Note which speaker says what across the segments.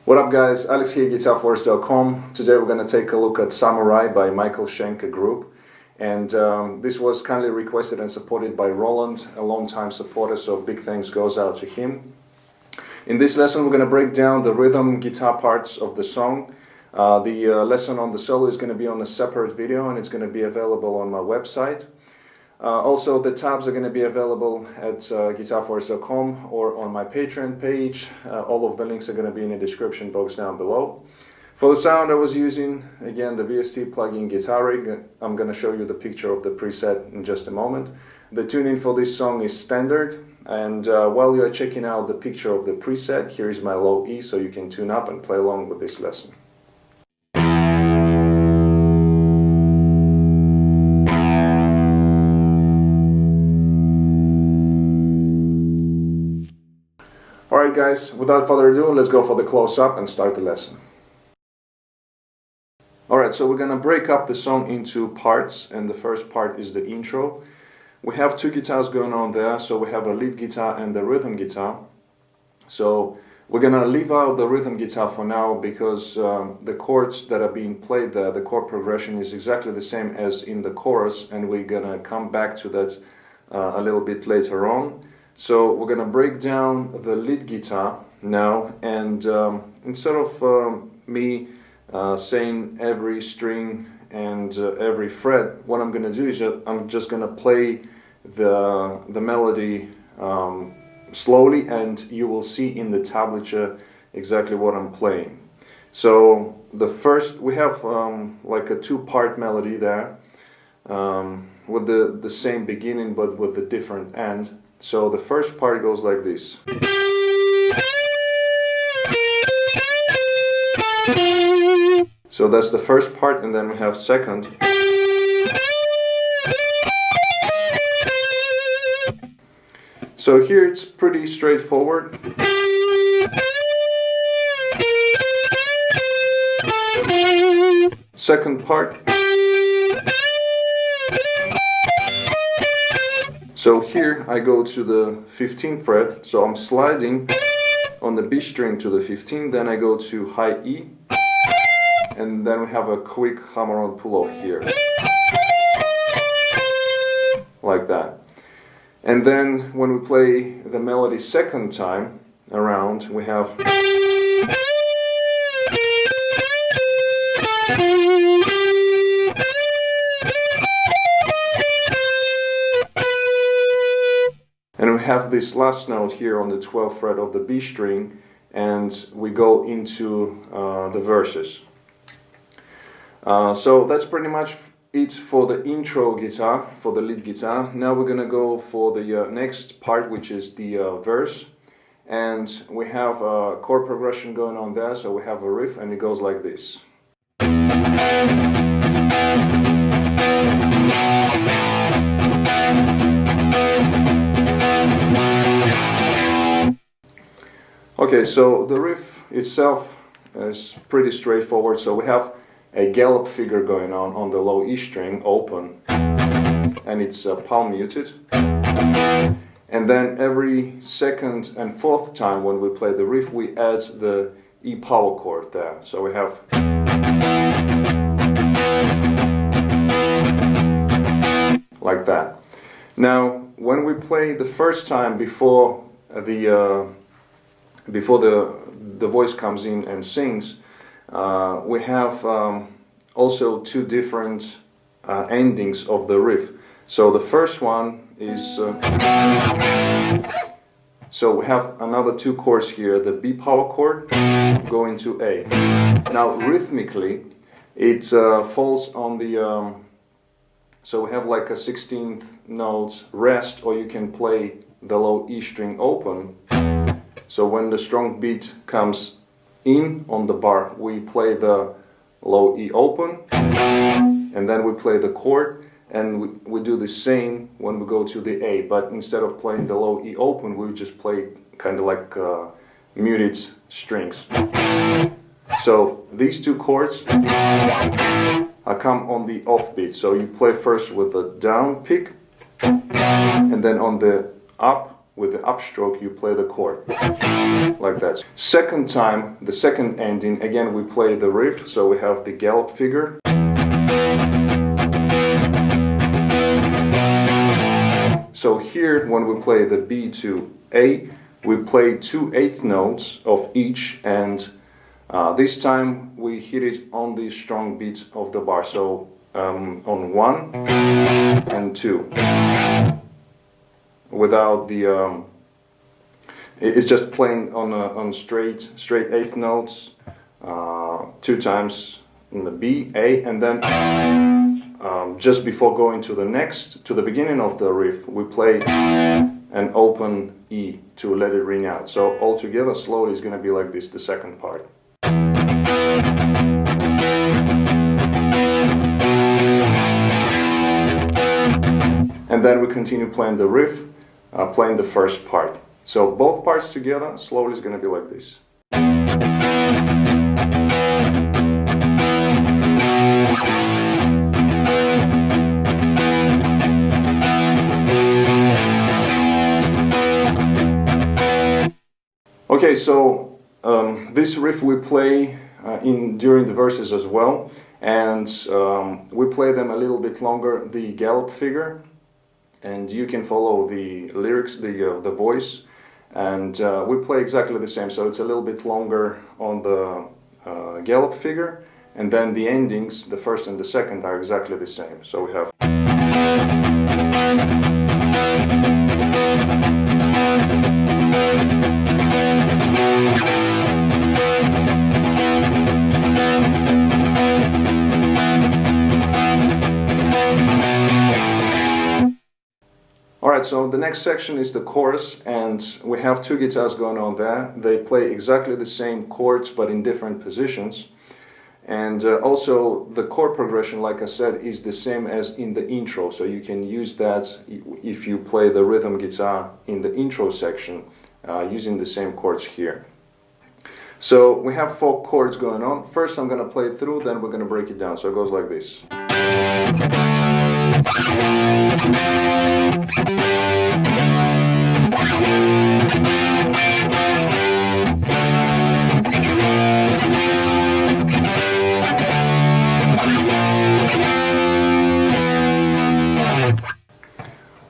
Speaker 1: What up guys, Alex here, GuitarForce.com. Today we're going to take a look at Samurai by Michael Schenker Group. And this was kindly requested and supported by Roland, a long-time supporter, so big thanks goes out to him. In this lesson we're going to break down the rhythm guitar parts of the song. The lesson on the solo is going to be on a separate video and it's going to be available on my website. Also, the tabs are going to be available at GuitarForce.com or on my Patreon page. All of the links are going to be in the description box down below. For the sound I was using, again, the VST plugin Guitar Rig. I'm going to show you the picture of the preset in just a moment. The tuning for this song is standard, and while you are checking out the picture of the preset, here is my low E so you can tune up and play along with this lesson. Alright guys, without further ado, let's go for the close-up and start the lesson. Alright, so we're going to break up the song into parts, and the first part is the intro. We have two guitars going on there, so we have a lead guitar and the rhythm guitar. So we're going to leave out the rhythm guitar for now because the chords that are being played there, the chord progression is exactly the same as in the chorus, and we're going to come back to that a little bit later on. So we're going to break down the lead guitar now, and instead of me saying every string and every fret, what I'm going to do is I'm just going to play the melody slowly, and you will see in the tablature exactly what I'm playing. So the first, we have like a two-part melody there with the same beginning but with a different end. So the first part goes like this. So that's the first part, and then we have second. So here it's pretty straightforward. Second part. So here I go to the 15th fret, so I'm sliding on the B string to the 15th, then I go to high E, and then we have a quick hammer-on pull-off here, like that. And then when we play the melody second time around, we have and we have this last note here on the 12th fret of the B string, and we go into the verses. So that's pretty much it for the intro guitar, for the lead guitar. Now we're gonna go for the next part, which is the verse, and we have a chord progression going on there. So we have a riff, and it goes like this. Okay, so the riff itself is pretty straightforward. So we have a gallop figure going on the low E string, open, and it's palm muted. And then every second and fourth time when we play the riff, we add the E power chord there. So we have like that. Now, when we play the first time before the voice comes in and sings, we have also two different endings of the riff. So the first one is, so we have another two chords here, the B power chord going to A. Now rhythmically it falls on the, so we have like a 16th note rest, or you can play the low E string open. So when the strong beat comes in on the bar, we play the low E open, and then we play the chord, and we do the same when we go to the A, but instead of playing the low E open, we just play kind of like muted strings. So these two chords come on the off beat, so you play first with a down pick, and then on the up with the upstroke you play the chord, like that. Second time, the second ending, again we play the riff, so we have the gallop figure. So here, when we play the B to A, we play 2 eighth notes of each, and this time we hit it on the strong beats of the bar, so on 1 and 2. Without the, it's just playing on straight eighth notes, 2 times in the B, A, and then just before going to the beginning of the riff, we play an open E to let it ring out. So all together, slowly, is going to be like this, the second part. And then we continue playing the riff, playing the first part. So both parts together, slowly, is going to be like this. Okay, so this riff we play during the verses as well, and we play them a little bit longer, the gallop figure, and you can follow the lyrics, the voice, and we play exactly the same, so it's a little bit longer on the gallop figure, and then the endings, the first and the second, are exactly the same. So we have... Alright, so the next section is the chorus, and we have 2 guitars going on there. They play exactly the same chords but in different positions. And also the chord progression, like I said, is the same as in the intro, so you can use that if you play the rhythm guitar in the intro section, using the same chords here. So we have 4 chords going on. First I'm going to play it through, then we're going to break it down. So it goes like this.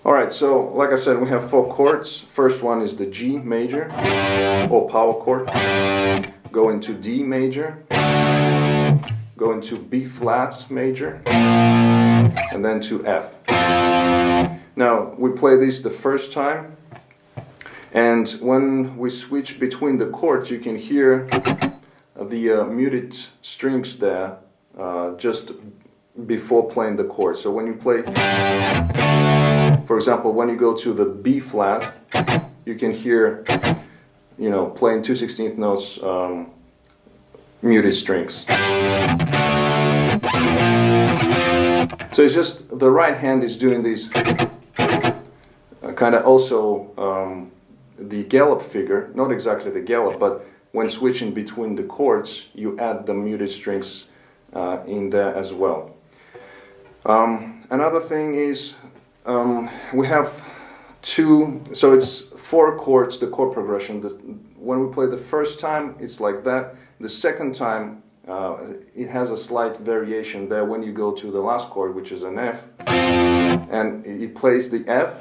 Speaker 1: Alright, so like I said, we have 4 chords. First one is the G major, or power chord. Go into D major, go into B flat major, and then to F. Now, we play this the first time, and when we switch between the chords, you can hear the muted strings there just before playing the chord. So when you play, for example, when you go to the B flat, you can hear, you know, playing 2/16 notes, muted strings. So it's just the right hand is doing these kind of also the gallop figure, not exactly the gallop, but when switching between the chords, you add the muted strings in there as well. Another thing is we have 2, so it's 4 chords, the chord progression. When we play the first time, it's like that. The second time, it has a slight variation there when you go to the last chord, which is an F, and it plays the F,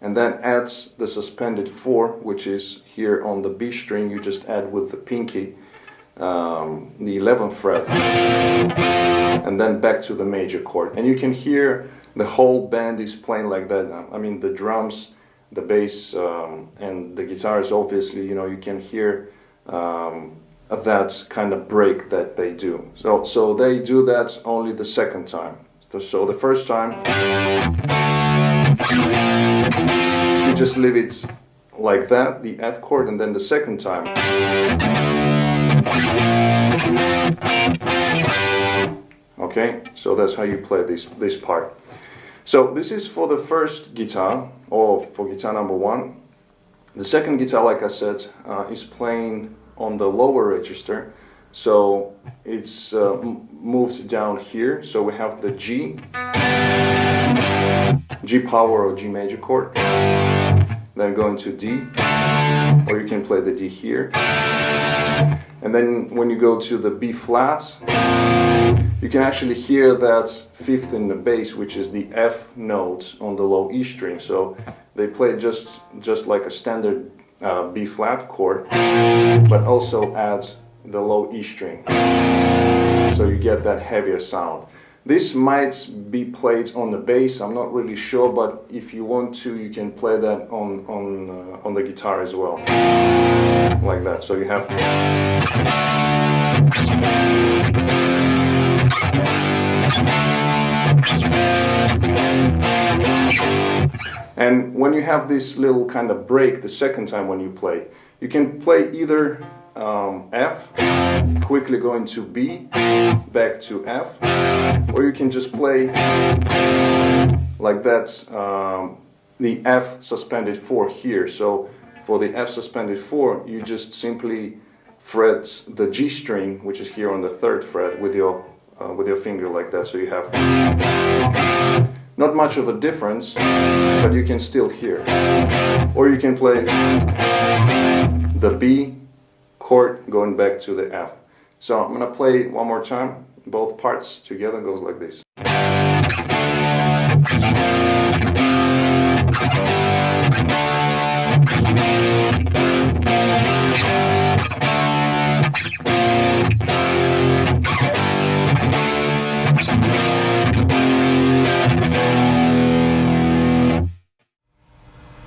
Speaker 1: and then adds the suspended 4, which is here on the B string. You just add with the pinky the 11th fret, and then back to the major chord. And you can hear the whole band is playing like that. I mean, the drums, the bass, and the guitars, obviously, you know, you can hear that kind of break that they do. So they do that only the second time. So the first time, you just leave it like that, the F chord, and then the second time, okay, so that's how you play this part. So this is for the first guitar, or for guitar number 1. The second guitar, like I said, is playing on the lower register, so it's moved down here. So we have the G, G power or G major chord, then go into D, or you can play the D here, and then when you go to the B flat, you can actually hear that fifth in the bass, which is the F note on the low E string. So they play just like a standard B flat chord, but also adds the low E string, so you get that heavier sound. This might be played on the bass, I'm not really sure, but if you want to, you can play that on the guitar as well, like that. So you have, and when you have this little kind of break the second time when you play, you can play either F, quickly go into B, back to F, or you can just play like that, the F suspended 4 here. So for the F suspended 4, you just simply fret the G string, which is here on the 3rd fret, with your finger like that. So you have not much of a difference, but you can still hear. Or you can play the B chord going back to the F. So I'm gonna play one more time. Both parts together goes like this.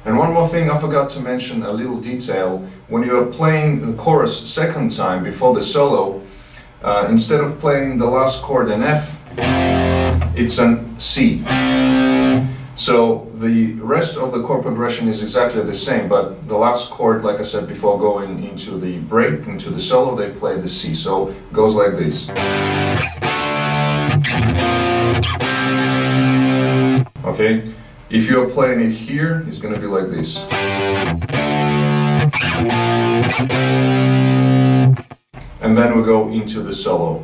Speaker 1: And one more thing I forgot to mention, a little detail. When you're playing the chorus second time before the solo, instead of playing the last chord an F, it's an C. So the rest of the chord progression is exactly the same, but the last chord, like I said before, going into the break, into the solo, they play the C. So it goes like this. Okay? If you're playing it here, it's going to be like this. And then we go into the solo.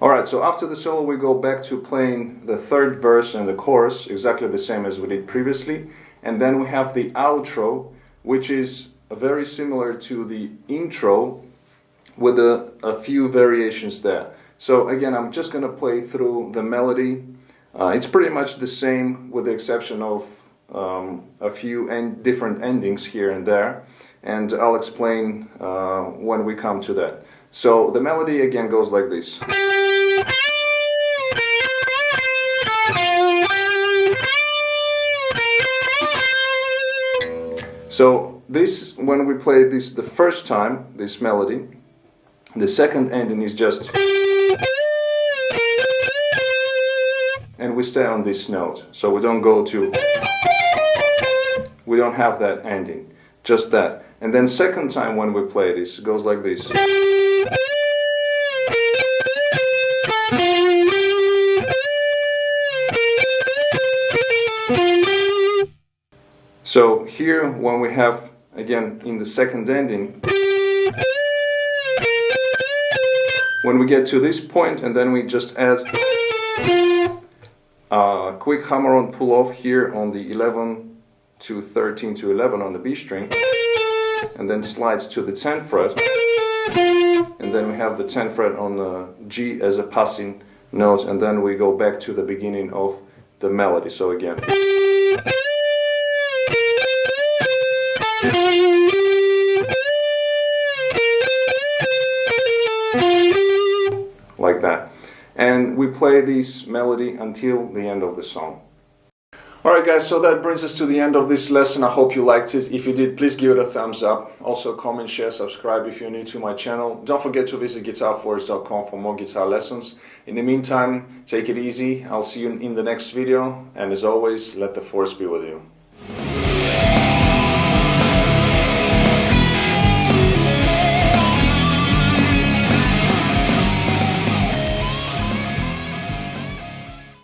Speaker 1: Alright, so after the solo we go back to playing the 3rd verse and the chorus, exactly the same as we did previously. And then we have the outro, which is very similar to the intro, with a few variations there. So again, I'm just going to play through the melody. It's pretty much the same, with the exception of a few different endings here and there, and I'll explain when we come to that. So the melody again goes like this. So this, when we play this the first time, this melody, the second ending is just, and we stay on this note, so we don't go to, we don't have that ending, just that. And then second time when we play this, it goes like this. So here, when we have, again, in the second ending, when we get to this point and then we just add a quick hammer-on pull-off here on the 11 to 13 to 11 on the B string, and then slides to the 10th fret, and then we have the 10th fret on the G as a passing note, and then we go back to the beginning of the melody. So again, like that. And we play this melody until the end of the song. Alright guys, so that brings us to the end of this lesson. I hope you liked it. If you did, please give it a thumbs up. Also comment, share, subscribe if you're new to my channel. Don't forget to visit GuitarForce.com for more guitar lessons. In the meantime, take it easy. I'll see you in the next video. And as always, let the force be with you.